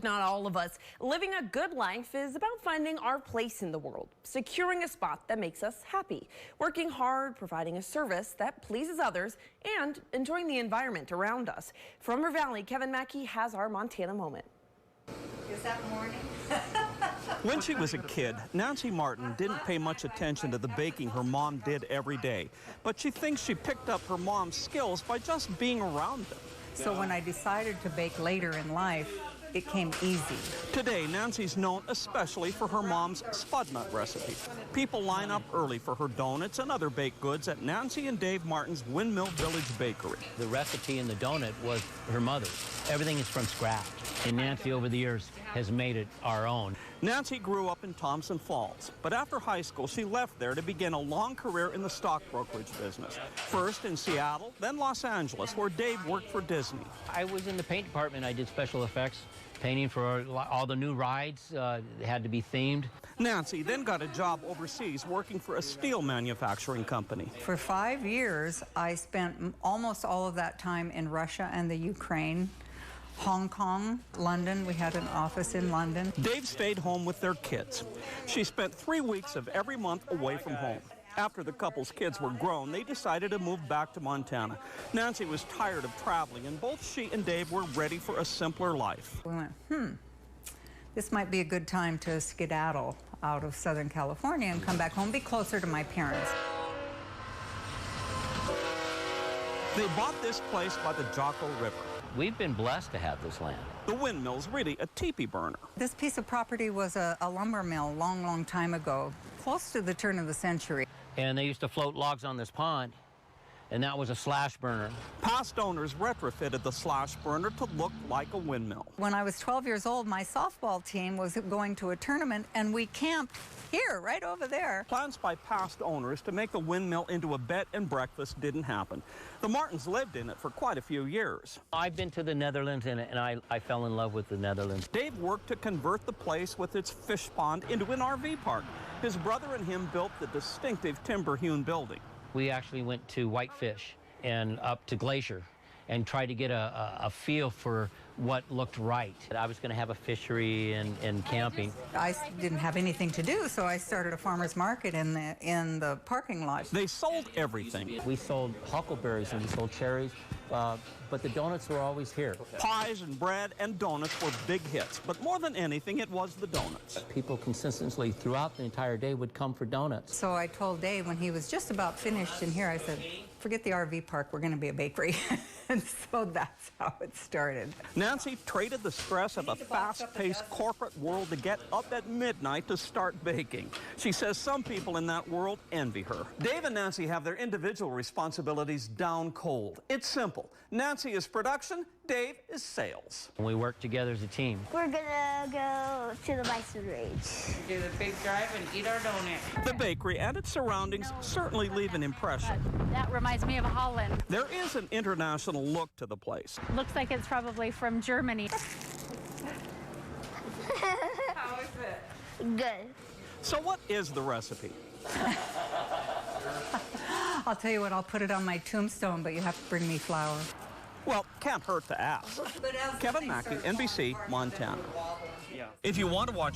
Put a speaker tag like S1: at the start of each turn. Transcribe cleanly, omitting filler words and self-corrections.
S1: if not all of us. Living a good life is about finding our place in the world, securing a spot that makes us happy, working hard, providing a service that pleases others, and enjoying the environment around us. From River Valley, Kevin Mackey has our Montana moment.
S2: Is that morning?
S3: When she was a kid, Nancy Martin didn't pay much attention to the baking her mom did every day, but she thinks she picked up her mom's skills by just being around them.
S2: So when I decided to bake later in life, it came easy.
S3: Today, Nancy's known especially for her mom's spud nut recipe. People line up early for her donuts and other baked goods at Nancy and Dave Martin's Windmill Village Bakery.
S4: The recipe in the donut was her mother's. Everything is from scratch. And Nancy, over the years, has made it our own.
S3: Nancy grew up in Thompson Falls, but after high school, she left there to begin a long career in the stock brokerage business. First in Seattle, then Los Angeles, where Dave worked for Disney.
S4: I was in the paint department. I did special effects, painting for all the new rides. Had to be themed.
S3: Nancy then got a job overseas working for a steel manufacturing company.
S2: For 5 years, I spent almost all of that time in Russia and the Ukraine. Hong Kong, London. We had an office in London.
S3: Dave stayed home with their kids. She spent 3 weeks of every month away from home. After the couple's kids were grown, they decided to move back to Montana. Nancy was tired of traveling, and both she and Dave were ready for a simpler life.
S2: We went, this might be a good time to skedaddle out of Southern California and come back home, be closer to my parents.
S3: They bought this place by the Jocko River.
S4: We've been blessed to have this land.
S3: The windmill's really a teepee burner.
S2: This piece of property was a lumber mill long time ago, close to the turn of the century.
S4: And they used to float logs on this pond, and that was a slash burner.
S3: Past owners retrofitted the slash burner to look like a windmill.
S2: When I was 12 years old, my softball team was going to a tournament, and we camped here, right over there.
S3: Plans by past owners to make the windmill into a bed and breakfast didn't happen. The Martins lived in it for quite a few years.
S4: I've been to the Netherlands, and I fell in love with the Netherlands.
S3: Dave worked to convert the place with its fish pond into an RV park. His brother and him built the distinctive timber-hewn building.
S4: We actually went to Whitefish and up to Glacier and tried to get a feel for what looked right. I was going to have a fishery and camping.
S2: I didn't have anything to do, so I started a farmer's market in the parking lot.
S3: They sold everything.
S4: We sold huckleberries and we sold cherries, but the donuts were always here.
S3: Pies and bread and donuts were big hits, but more than anything, it was the donuts.
S4: People consistently throughout the entire day would come for donuts.
S2: So I told Dave when he was just about finished in here, I said, forget the RV park, we're going to be a bakery. And so that's how it started.
S3: Nancy traded the stress of a fast-paced corporate world to get up at midnight to start baking. She says some people in that world envy her. Dave and Nancy have their individual responsibilities down cold. It's simple. Nancy is production, Dave is sales.
S4: We work together as a team.
S5: We're gonna go to the Bison Range.
S6: Do the big drive and eat our donut.
S3: The bakery and its surroundings certainly leave an impression.
S7: That reminds me of Holland.
S3: There is an international look to the place.
S7: Looks like it's probably from Germany.
S6: How is it?
S5: Good.
S3: So what is the recipe?
S2: I'll tell you what, I'll put it on my tombstone, but you have to bring me flour.
S3: Well, can't hurt to ask. Kevin Mackey, NBC, Montana. If you want to watch